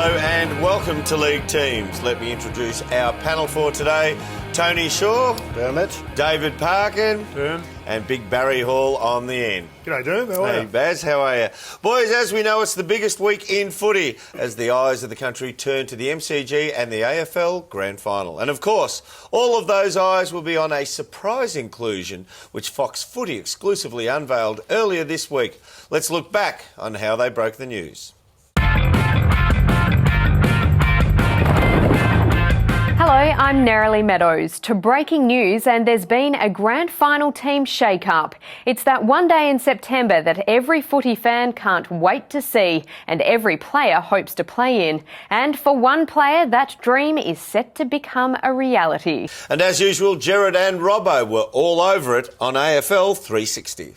Hello and welcome to League Teams. Let me introduce our panel for today. Tony Shaw, Dermot, David Parkin, and Big Barry Hall on the end. G'day, Derm. How are you? Hey, Baz, how are you? Boys, as we know, it's the biggest week in footy as the eyes of the country turn to the MCG and the AFL Grand Final. And of course, all of those eyes will be on a surprise inclusion which Fox Footy exclusively unveiled earlier this week. Let's look back on how they broke the news. Hello, I'm Nerily Meadows. To breaking news, and there's been a grand final team shake-up. It's that one day in September that every footy fan can't wait to see and every player hopes to play in. And for one player, that dream is set to become a reality. And as usual, Gerard and Robbo were all over it on AFL 360.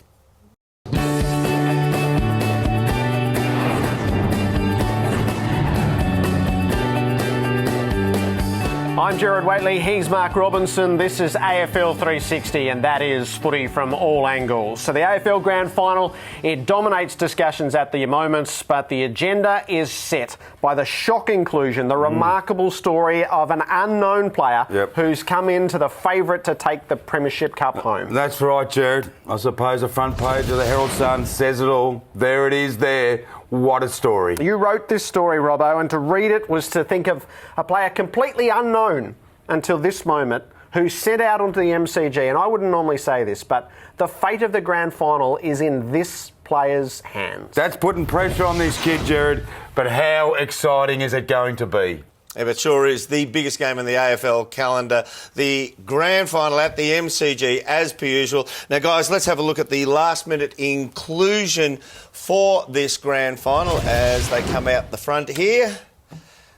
I'm Gerard Whateley, he's Mark Robinson, this is AFL 360 and that is footy from all angles. So the AFL Grand Final, it dominates discussions at the moments, but the agenda is set by the shock inclusion, the remarkable story of an unknown player who's come into the favourite to take the Premiership Cup home. That's right, Gerard. I suppose the front page of the Herald Sun says it all. There it is there. What a story. You wrote this story, Robbo, and to read it was to think of a player completely unknown until this moment who set out onto the MCG, and I wouldn't normally say this, but the fate of the grand final is in this player's hands. That's putting pressure on this kid, Gerard, but how exciting is it going to be? Yeah, it sure is the biggest game in the AFL calendar, the grand final at the MCG as per usual. Now, guys, let's have a look at the last-minute inclusion for this grand final as they come out the front here.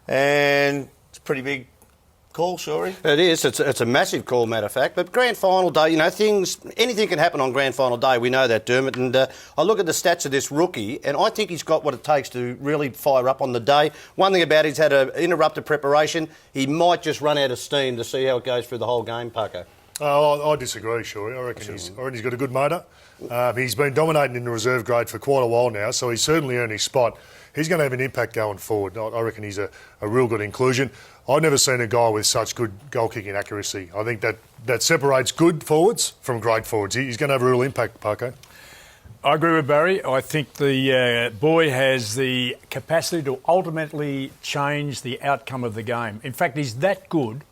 And it's a pretty big call, Shorey. It is. It's a massive call, matter of fact. But grand final day, you know, anything can happen on grand final day. We know that, Dermot. And I look at the stats of this rookie, and I think he's got what it takes to really fire up on the day. One thing about it, he's had an interrupted preparation. He might just run out of steam to see how it goes through the whole game, Paco. I disagree, Shorey. I reckon he's got a good motor. He's been dominating in the reserve grade for quite a while now, so he's certainly earned his spot. He's going to have an impact going forward. I reckon he's a real good inclusion. I've never seen a guy with such good goal-kicking accuracy. I think that separates good forwards from great forwards. He's going to have a real impact, Paco. I agree with Barry. I think the boy has the capacity to ultimately change the outcome of the game. In fact, he's that good,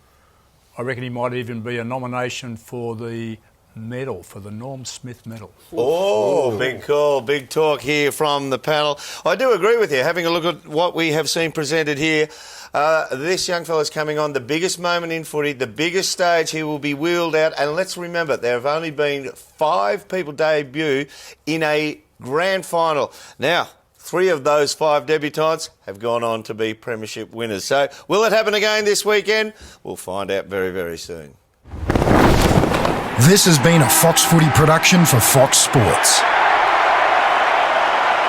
I reckon he might even be a nomination for the medal, for the Norm Smith medal. Oh, big call, big talk here from the panel. I do agree with you. Having a look at what we have seen presented here, this young fella's coming on the biggest moment in footy, the biggest stage he will be wheeled out. And let's remember, there have only been 5 people debut in a grand final. Now, 3 of those 5 debutants have gone on to be premiership winners. So will it happen again this weekend? We'll find out very, very soon. This has been a Fox Footy production for Fox Sports.